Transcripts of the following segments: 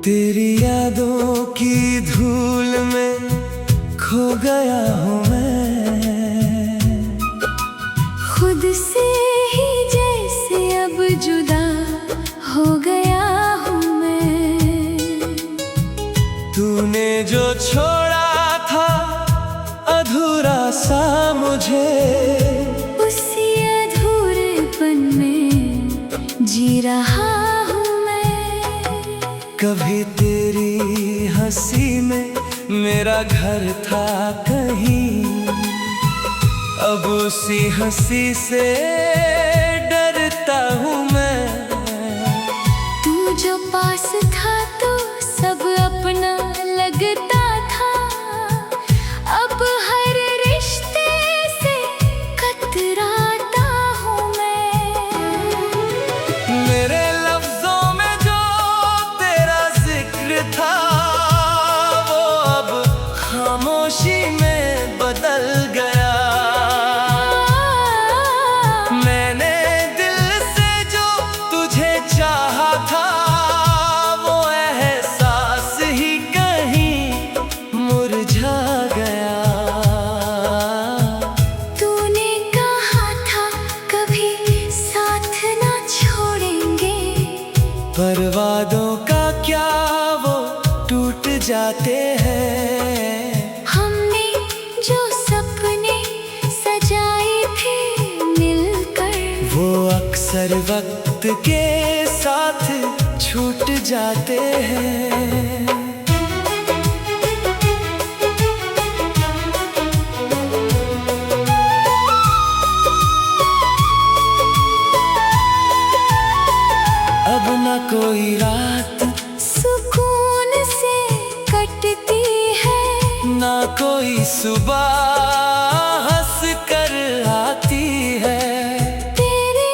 तेरी यादों की धूल में खो गया हूँ मैं, खुद से ही जैसे अब जुदा हो गया हूँ मैं। तूने जो छोड़ा था अधूरा सा मुझे, उसी अधूरेपन में जी रहा हूँ मैं। कभी तेरी हंसी में मेरा घर था कहीं, अब उसी हंसी से डरता हूँ मैं। तू जो पास था तो सब अपना लगता था, अब हर रिश्ते से कतराता हूँ मैं। मेरे लफ्जों में जो तेरा जिक्र था वो अब खामोशी में बदल गया। मैंने दिल से जो तुझे चाहा था वो एहसास ही कहीं मुरझा गया। तूने कहा था कभी साथ ना छोड़ेंगे, पर वादों का क्या वो टूट जाते हैं। हमने जो सपने सजाए थे मिलकर, वो अक्सर वक्त के साथ छूट जाते हैं। अब न कोई रात सुकून से कटती है, ना कोई सुबह हंस कर आती है। तेरे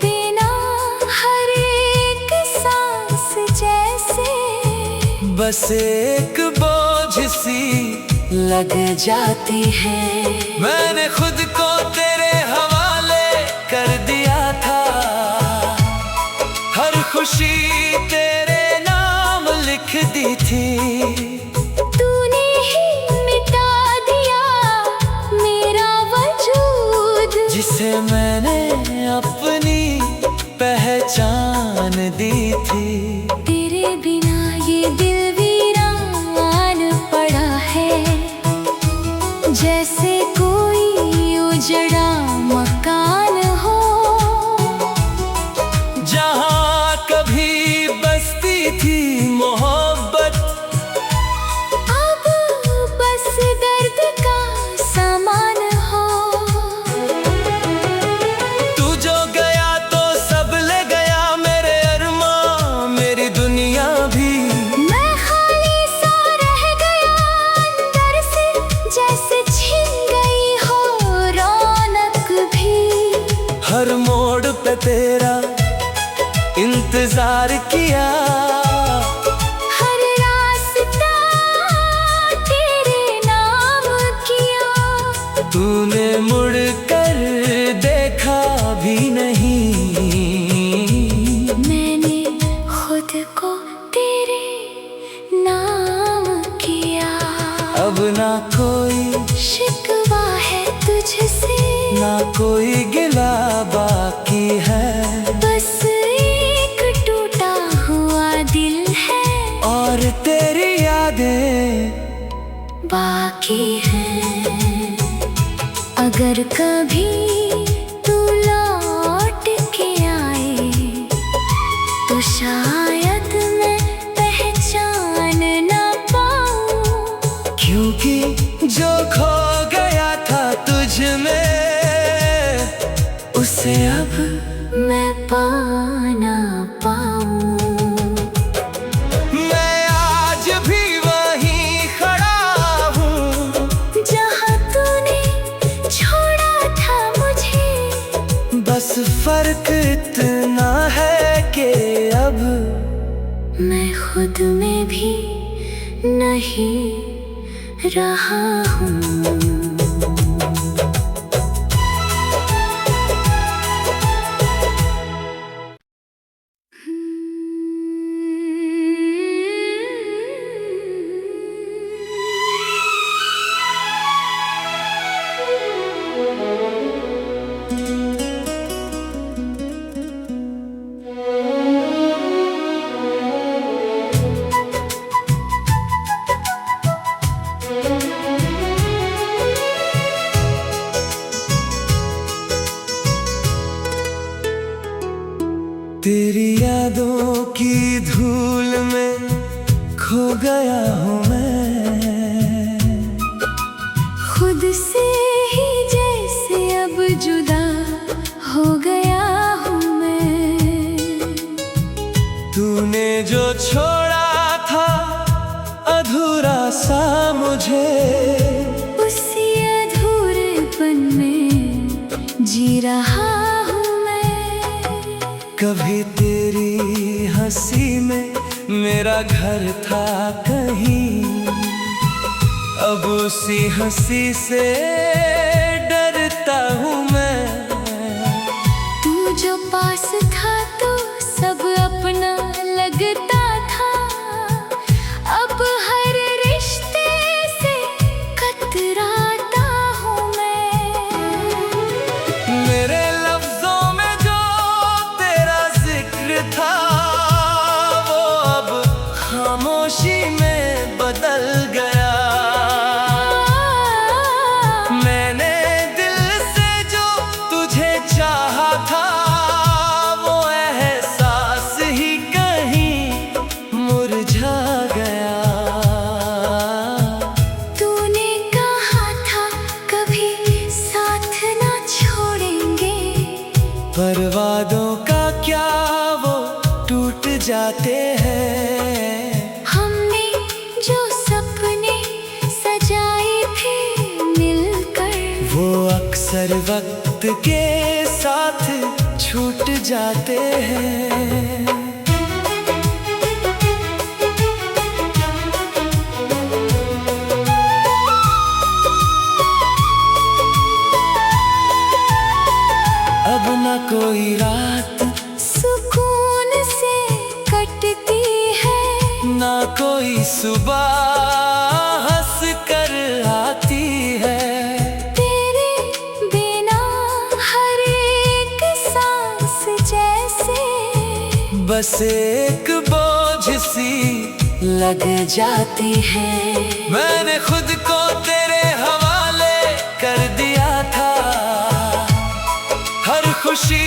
बिना हर एक सांस जैसे बस एक बोझ सी लग जाती है। मैंने खुद को तेरे हवाले कर दिया था, हर खुशी तेरे नाम लिख दी थी। तूने ही मिटा दिया मेरा वजूद, जिसे मैंने अपनी पहचान दी थी। तेरे बिना ये दिल वीरान पड़ा है, जैसे कोई उजड़ा मकान हो। जहाँ कभी बसती थी मोहब्बत, अब बस दर्द का सामान हो। तू जो गया तो सब ले गया, मेरे अरमां मेरी दुनिया भी। मैं खाली सा रह गया अंदर से, जैसे छिन गई हो रौनक भी। हर मोड़ पे तेरा इंतजार किया, हर रास्ता तेरे नाम किया। तूने मुड़ कर देखा भी नहीं। मैंने खुद को तेरे नाम किया। अब ना कोई शिकवा है तुझसे, ना कोई गिला बाकी है। बस एक टूटा हुआ दिल है और तेरी यादें बाकी है। अगर कभी तू लौट के आए तो शायद मैं पहचान ना पाऊं, क्योंकि जो खो गया था तुझ में उसे अब मैं पा ना पाऊं। मैं आज भी वहीं खड़ा हूँ, जहाँ तूने छोड़ा था मुझे, बस फर्क इतना है कि अब मैं खुद में भी नहीं रहा हूँ। खो गया हूँ मैं, खुद से ही जैसे अब जुदा हो गया हूँ मैं। तूने जो छोड़ा था अधूरा सा मुझे, उसी अधूरेपन में जी रहा हूँ मैं। कभी तेरी हंसी में मेरा घर था कहीं, अब उसी हंसी से डरता हूँ मैं। तू जो पास था तो सब अपना लगता था, अब हर रिश्ते से कतराता हूँ मैं। मेरे लफ्जों में जो तेरा जिक्र था वो अब खामोशी में बदल गया। मैंने दिल से जो तुझे चाहा था वो एहसास ही कहीं मुरझा गया। तूने कहा था कभी साथ ना छोड़ेंगे, पर वादों का क्या वो टूट जाते हैं। हमने जो सपने सजाए थे मिलकर, वो अक्सर वक्त के साथ छूट जाते हैं। अब न कोई रात सुकून से कटती है, ना कोई सुबह हंस कर आती है। तेरे बिना हर एक सांस जैसे बस एक बोझ सी लग जाती है। मैंने खुद को तेरे हवाले कर दिया था, हर खुशी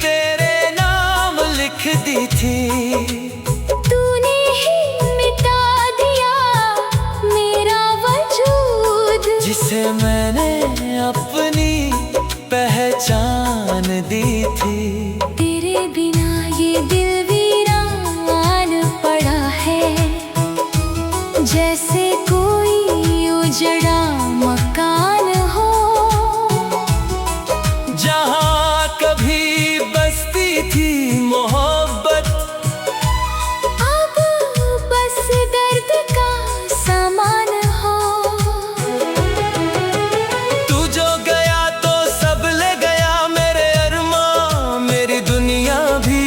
तेरे नाम लिख दी थी। तूने ही मिटा दिया मेरा वजूद, जिसे मैंने अपनी पहचान दी थी। तेरे बिना ये दिल वीरान पड़ा है, जैसे कोई उजड़ा मकान हो। जहाँ कभी बसती थी मोहब्बत, अब बस दर्द का सामान हो। तू जो गया तो सब ले गया मेरे अरमां, मेरी दुनिया भी।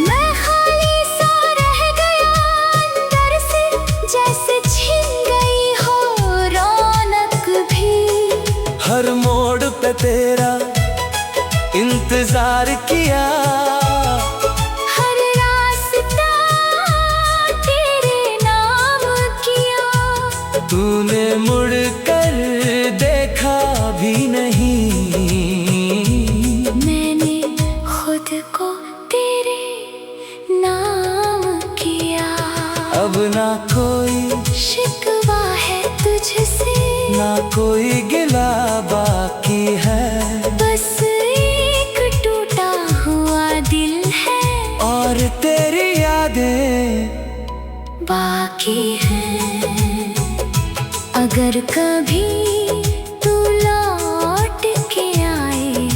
मैं खाली सा रह गया अंदर से, जैसे छिन गई हो रौनक भी। हर मोड़ पे तेरा इंतजार किया, हर रास्ता तेरे नाम किया। तूने मुड़ कर देखा भी नहीं। मैंने खुद को तेरे नाम किया। अब ना कोई शिकवा है तुझसे, ना कोई गिला बाकी है। बस एक टूटा हुआ दिल है और तेरी यादें बाकी है। अगर कभी तू लौट के आए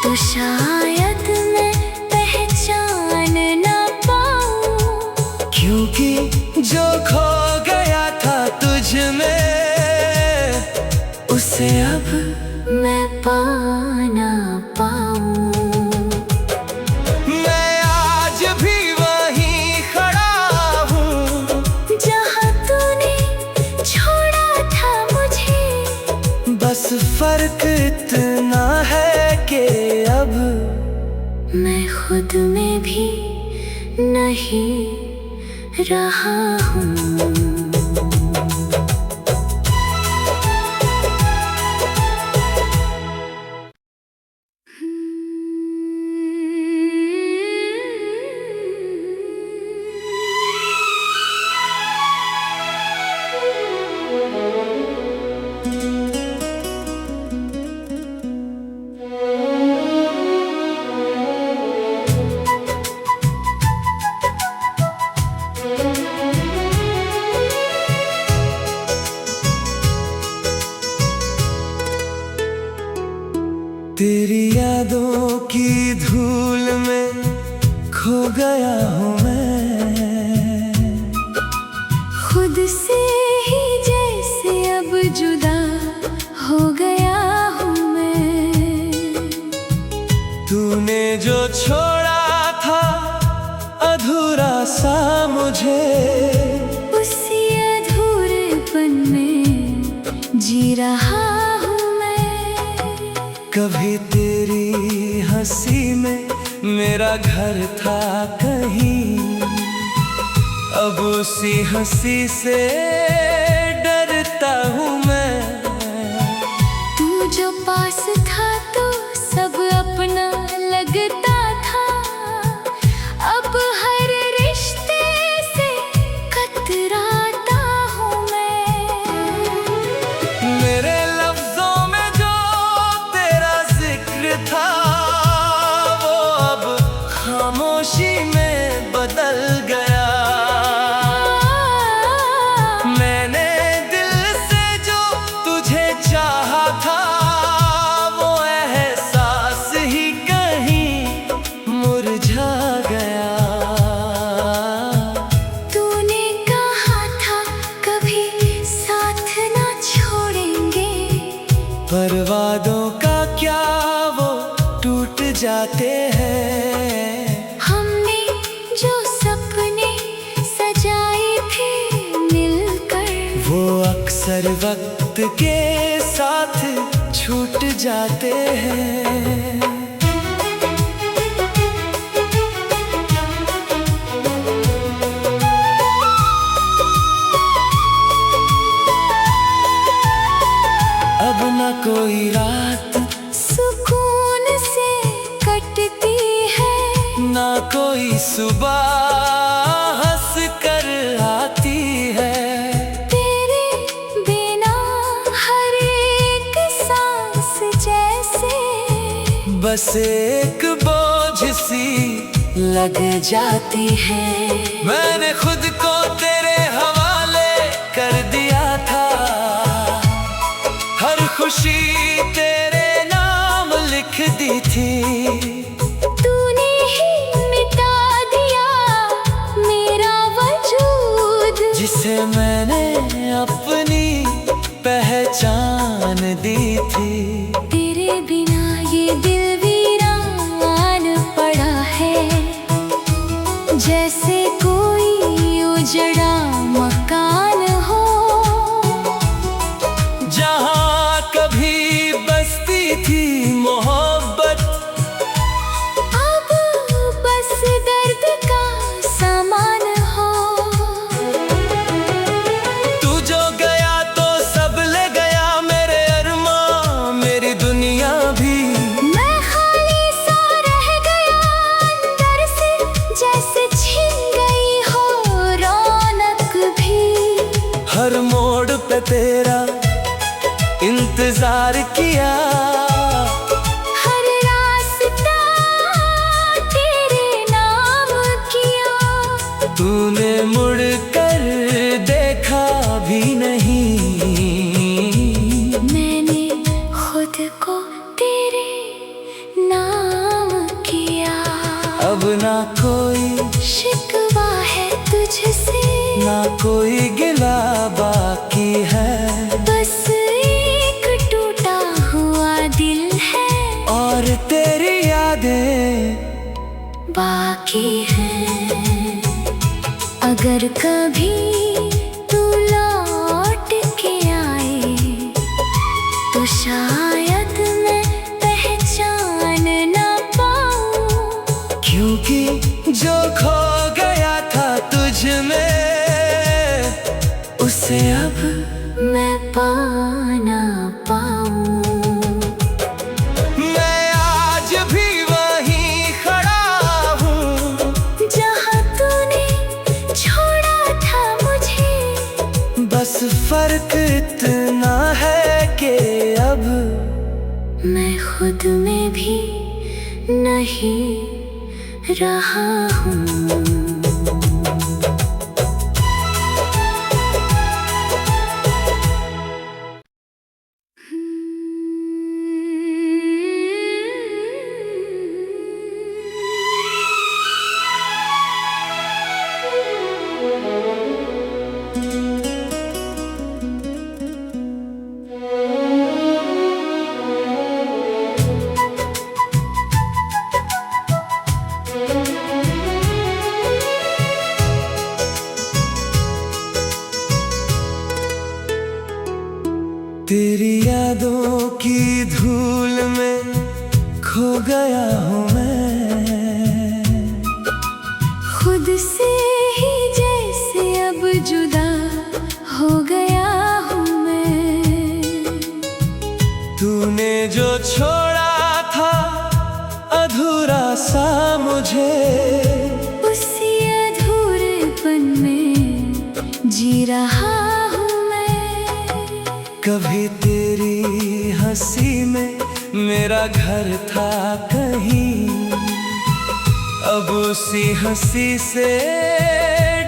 तो शायद मैं पहचान ना पाऊं, क्योंकि जो खो गया था तुझ में उसे अब मैं पा ना पाऊं। मैं आज भी वहीं खड़ा हूँ, जहाँ तूने छोड़ा था मुझे, बस फर्क इतना है कि अब मैं खुद में भी नहीं रहा हूँ। उसी अधूरेपन में जी रहा हूँ मैं। कभी तेरी हंसी में मेरा घर था कहीं, अब उसी हंसी से डरता हूँ मैं। तू जो पास था तो सब अपना लगता था, अब हर रिश्ते से कतराता हूँ मैं। मेरे लफ्जों में जो तेरा जिक्र था वो अब खामोशी में बदल गया। मैंने दिल से जो तुझे चाहा था वो एहसास ही कहीं मुरझा गया। तूने कहा था कभी साथ ना छोड़ेंगे, पर वादों का क्या वो टूट जाते हैं। हमने जो सपने सजाए थे मिलकर, वो अक्सर वक्त के साथ छूट जाते हैं। अब न कोई रात सुकून से कटती है, ना कोई सुबह हंस कर आती है। तेरे बिना हर एक सांस जैसे बस एक बोझ सी लग जाती है। मैंने खुद को तेरे हवाले कर दिया था, हर खुशी तेरे नाम लिख दी थी। तूने ही मिटा दिया मेरा वजूद, जिसे मैंने अपनी पहचान दी थी। तेरे बिना ये दिल वीरान पड़ा है, जैसे कोई उजड़ा मकान हो। जहाँ कभी बसती थी मोहब्बत, अब बस दर्द का सामान हो। तू जो गया तो सब ले गया मेरे अरमां, मेरी दुनिया भी। मैं खाली सा रह गया अंदर से, जैसे छिन गई हो रौनक भी। हर मोड़ पे तेरा इंतजार किया, हर रास्ता तेरे नाम किया। तूने मुड़ कर देखा भी नहीं। मैंने खुद को तेरे नाम किया। अब ना कोई शिकवा है तुझसे, ना कोई गिला बाकी है। बस एक टूटा हुआ दिल है और तेरी यादें बाकी है। अगर कभी तू लौट के आए तो शायद मैं पहचान ना पाऊं, क्योंकि जो खो गया था तुझ में उसे अब मैं पा ना पाऊं। मैं आज भी वहीं खड़ा हूँ, जहाँ तूने छोड़ा था मुझे, बस फर्क इतना है कि अब मैं खुद में भी नहीं रहा हूँ। तेरी यादों की धूल में खो गया हूँ मैं, खुद से ही जैसे अब जुदा हो गया हूँ मैं। तूने जो छोड़ा था अधूरा सा मुझे, उसी अधूरेपन में जी रहा हूँ मैं। कभी तेरी हंसी में मेरा घर था कहीं, अब उसी हंसी से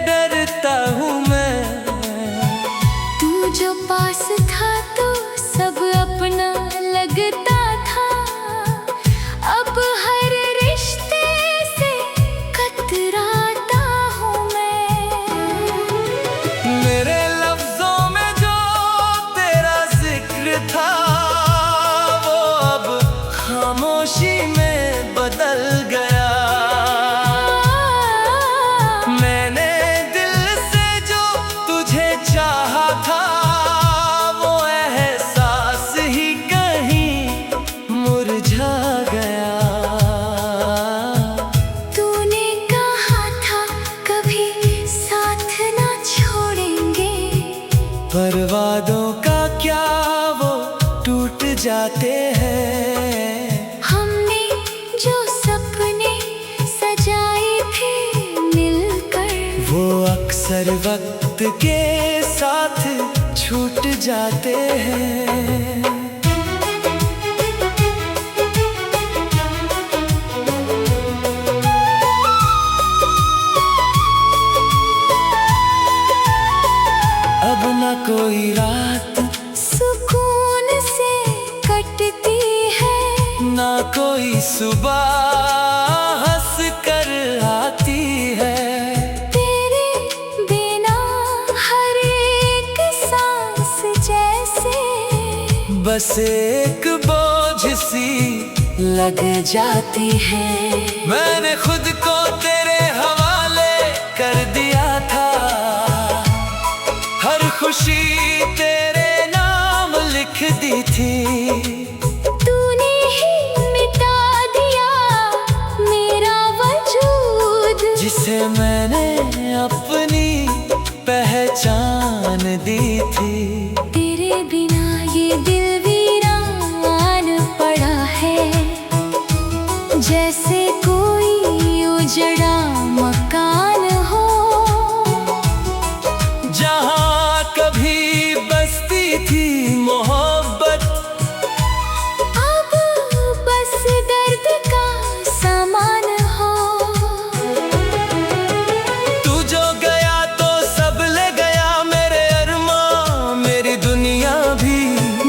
डरता हूँ मैं। तू जो पास था तो सब अपना लगता था, अब हर रिश्ते से कतराता हूँ मैं। मेरे लफ्जों में जो तेरा जिक्र था वो अब खामोशी में बदल गया। मैंने दिल से जो तुझे चाहा था वो एहसास ही कहीं मुरझा गया। तूने कहा था कभी साथ ना छोड़ेंगे, पर वादों का क्या वो टूट जाते हैं। हमने जो सपने सजाए थे मिलकर, वो अक्सर वक्त के साथ छूट जाते हैं। अब न कोई रात सुकून से कटती है, ना कोई सुबह हंस कर आती है। तेरे बिना हर एक सांस जैसे बस एक बोझ सी लग जाती है। मैंने खुद को तेरे हवाले कर दिया था, हर खुशी तेरे नाम लिख दी थी। तूने ही मिटा दिया मेरा वजूद, जिसे मैंने अपनी पहचान दी थी। तेरे बिना ये दिल वीरान पड़ा है, जैसे कोई उजड़ा मकान हो। जहाँ कभी बसती थी मोहब्बत, अब बस दर्द का सामान हो। तू जो गया तो सब ले गया मेरे अरमां, मेरी दुनिया भी।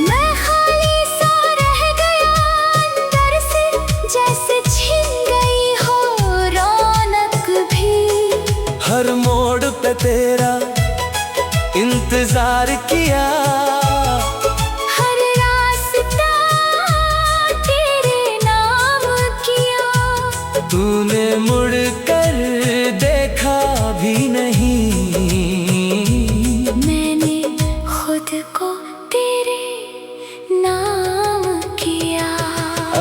मैं खाली सा रह गया अंदर से, जैसे छिन गई हो रौनक भी। हर मोड़ पे तेरा इंतजार किया, हर रास्ता तेरे नाम किया। तूने मुड़ कर देखा भी नहीं। मैंने खुद को तेरे नाम किया।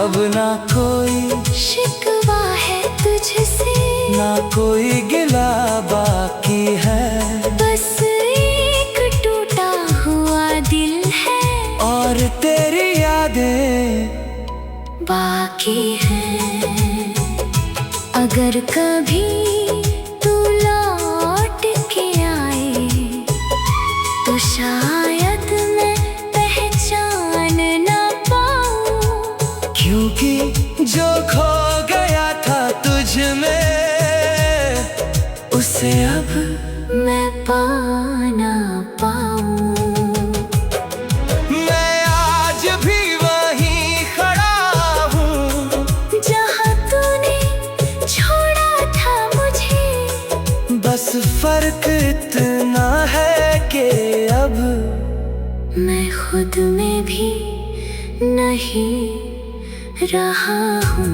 अब ना कोई शिकवा है तुझसे, ना कोई गिला बाकी है। बस एक टूटा हुआ दिल है और तेरी यादें बाकी है। अगर कभी तू लौट के आए तो शायद मैं पहचान ना पाऊं, क्योंकि जो खो गया था तुझ में उसे अब मैं पा ना पाऊं। मैं आज भी वहीं खड़ा हूँ, जहाँ तूने छोड़ा था मुझे, बस फर्क इतना है कि अब मैं खुद में भी नहीं रहा हूँ।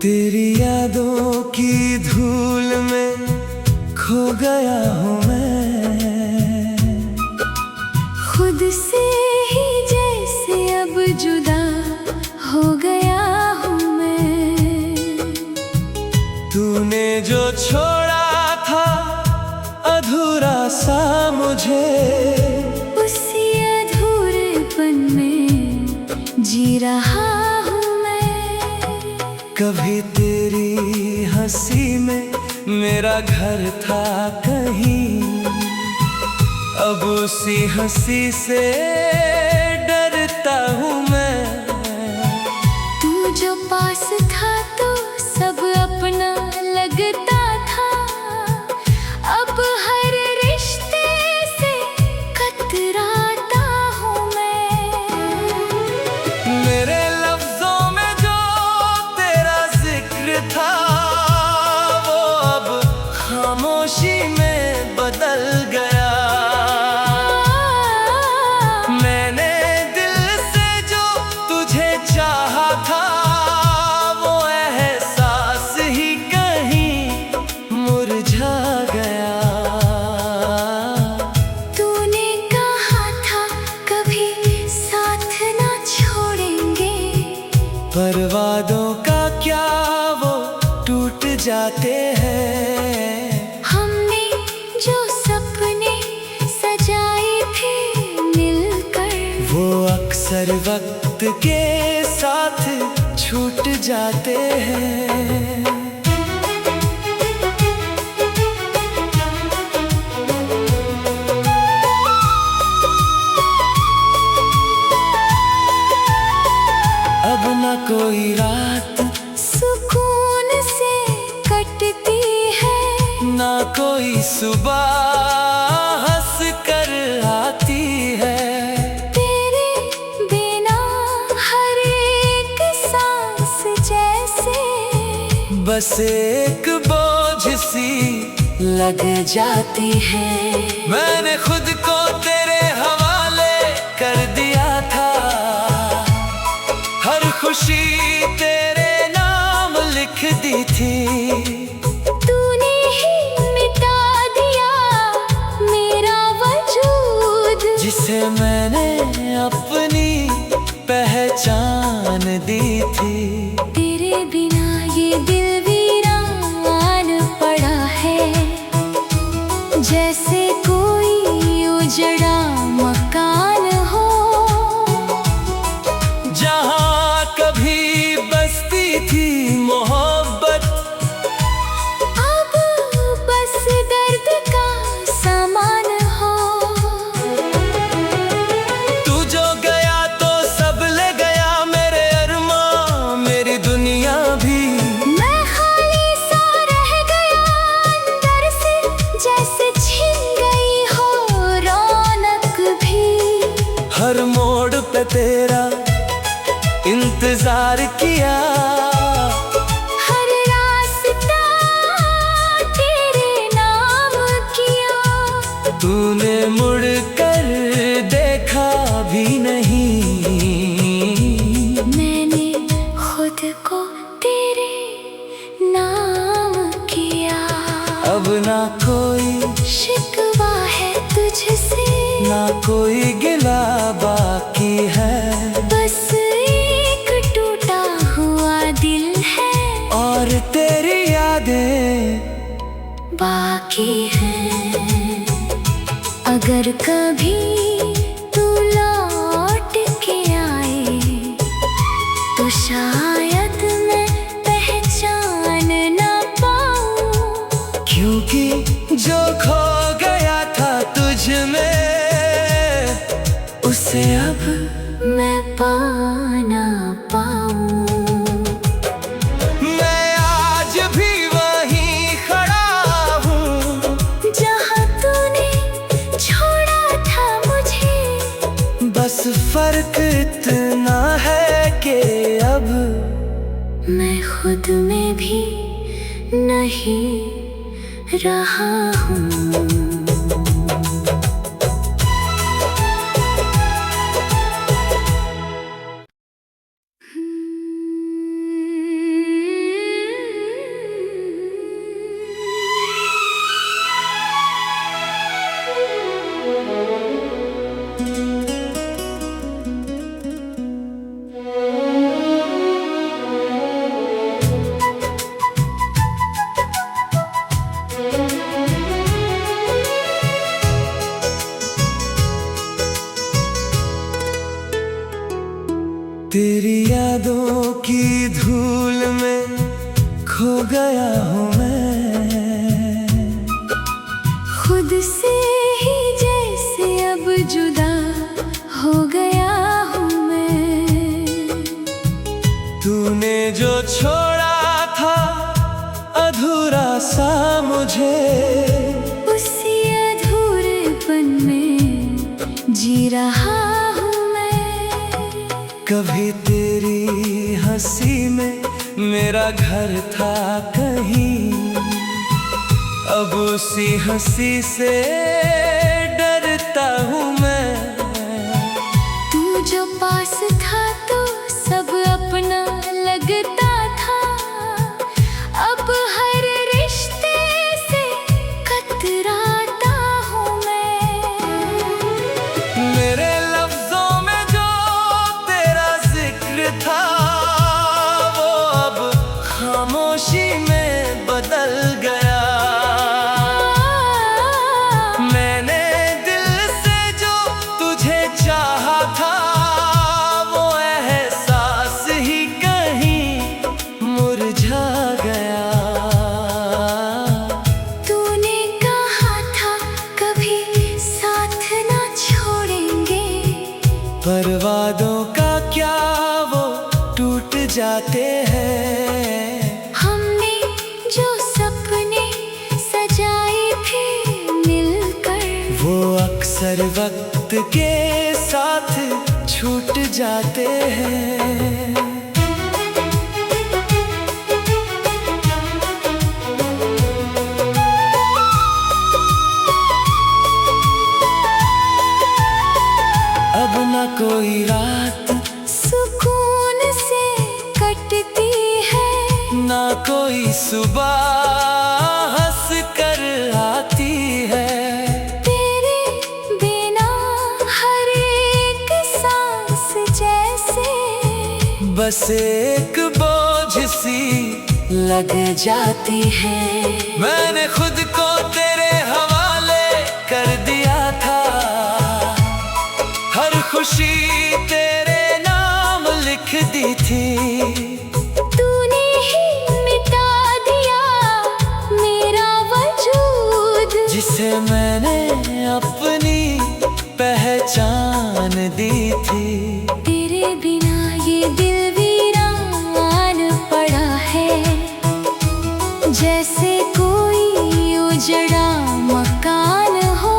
तेरी यादों की धूल में खो गया हूँ मैं, खुद से ही जैसे अब जुदा हो गया हूँ मैं। तूने जो छोड़ा था अधूरा सा मुझे, उसी अधूरेपन में जी रहा हूँ मैं। कभी तेरी हंसी में मेरा घर था कहीं, अब उसी हंसी से डरता हूँ मैं। तू जो पास था तो सब अपना लगता था, अब हर रिश्ते से कतराता हूँ मैं। मेरे लफ्जों में जो तेरा जिक्र था वो अब खामोशी में बदल गया। मैंने दिल से जो तुझे चाहा था वो एहसास ही कहीं मुरझा गया। तूने कहा था कभी साथ ना छोड़ेंगे, पर वादों का क्या वो टूट जाते हैं। हमने जो सपने सजाए थे मिलकर, वो अक्सर वक्त के साथ छूट जाते हैं। अब न कोई रात सुकून से कटती है, ना कोई सुबह हंस कर आती है। तेरे बिना हर एक सांस जैसे बस एक बोझ सी लग जाती है। मैंने खुद को तेरे हवाले कर दिया था, हर खुशी तेरे नाम लिख दी थी। तूने ही मिटा दिया मेरा वजूद, जिसे मैंने अपनी पहचान दी थी। तेरे बिना ये दिल वीरान पड़ा है, जैसे कोई उजड़ा मकान हो। जहाँ कभी बसती थी मोहब्बत, अब बस दर्द का सामान हो। तू जो गया तो सब ले गया, मेरे अरमां मेरी दुनिया भी। मैं खाली सा रह गया अंदर से, जैसे छिन गई हो रौनक भी। हर मोड़ पे तेरा इंतजार किया, हर रास्ता तेरे नाम किया। तूने मुड़ कर देखा भी नहीं। मैंने खुद को तेरे नाम किया। अब ना कोई शिकवा है तुझसे, ना कोई गिला बाकी है। बस एक टूटा हुआ दिल है और तेरी यादें बाकी है। अगर कभी तू लौट के आए तो शायद मैं पहचान ना पाऊं, क्योंकि जो खो गया था तुझ में उसे अब मैं पा ना पाऊं। मैं आज भी वहीं खड़ा हूँ, जहाँ तूने छोड़ा था मुझे, बस फर्क इतना है कि अब मैं खुद में भी नहीं रहा हूँ। खो गया हूँ मैं, खुद से ही जैसे अब जुदा हो गया हूँ मैं। तूने जो छोड़ा था अधूरा सा मुझे, उसी अधूरेपन में जी रहा हूँ मैं। कभी तेरी हंसी में मेरा घर था कहीं, अब उसी हंसी से डरता हूँ मैं। तू जो पास था तो सब अपना लगता था, अब हर रिश्ते से कतराता हूँ मैं। मेरे लफ्जों में जो तेरा जिक्र था वो अब खामोशी में बदल गया। मैंने दिल से जो तुझे चाहा था वो एहसास ही कहीं मुरझा गया। तूने कहा था कभी साथ ना छोड़ेंगे, पर वादों का क्या वो टूट जाते हैं। हमने जो सपने सजाए थे मिलकर, वो अक्सर वक्त के साथ छूट जाते हैं। अब न कोई रात सुकून से कटती है, ना कोई सुबह हंस कर आती है। तेरे बिना हर एक सांस जैसे बस एक बोझ सी लग जाती है। मैंने खुद को तेरे हवाले कर दिया था, हर खुशी तेरे नाम लिख दी थी। तूने ही मिटा दिया मेरा वजूद, जिसे मैंने अपनी पहचान दी थी। तेरे बिना ये दिल वीरान पड़ा है, जैसे कोई उजड़ा मकान हो।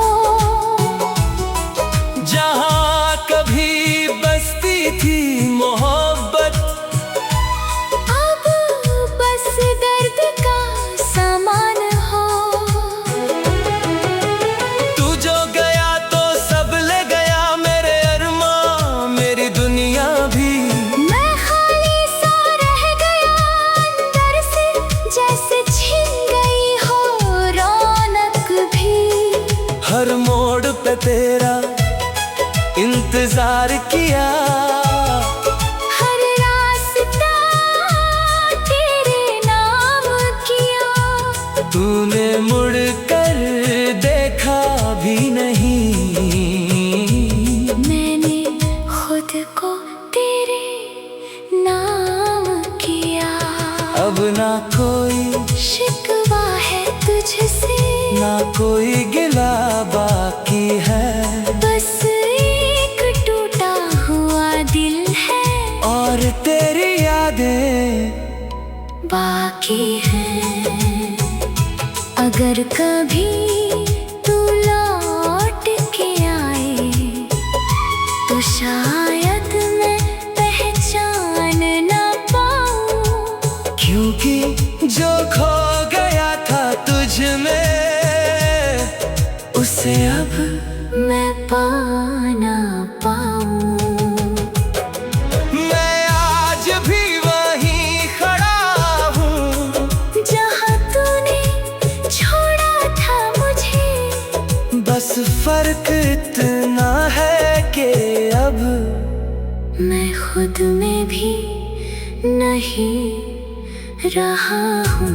जहाँ कभी बसती थी मोहब्बत, अब बस दर्द का सामान हो। तू जो गया तो सब ले गया, मेरे अरमां मेरी दुनिया भी। मैं खाली सा रह गया अंदर से, जैसे छिन गई हो रौनक भी। हर मोड़ पे तेरा इंतजार किया, हर रास्ता तेरे नाम किया। तूने मुड़ कर देखा भी नहीं। मैंने खुद को तेरे नाम किया। अब ना कोई शिकवा है तुझसे, ना कोई गिला बाकी है। बस एक टूटा हुआ दिल है और तेरी यादें बाकी है। अगर कभी तू लौट के आए तो शायद मैं पहचान ना पाऊं, क्योंकि जो खो गया था तुझ में उसे अब मैं पा ना पाऊं। मैं आज भी वहीं खड़ा हूँ, जहाँ तूने छोड़ा था मुझे, बस फर्क इतना है कि अब मैं खुद में भी नहीं रहा हूँ।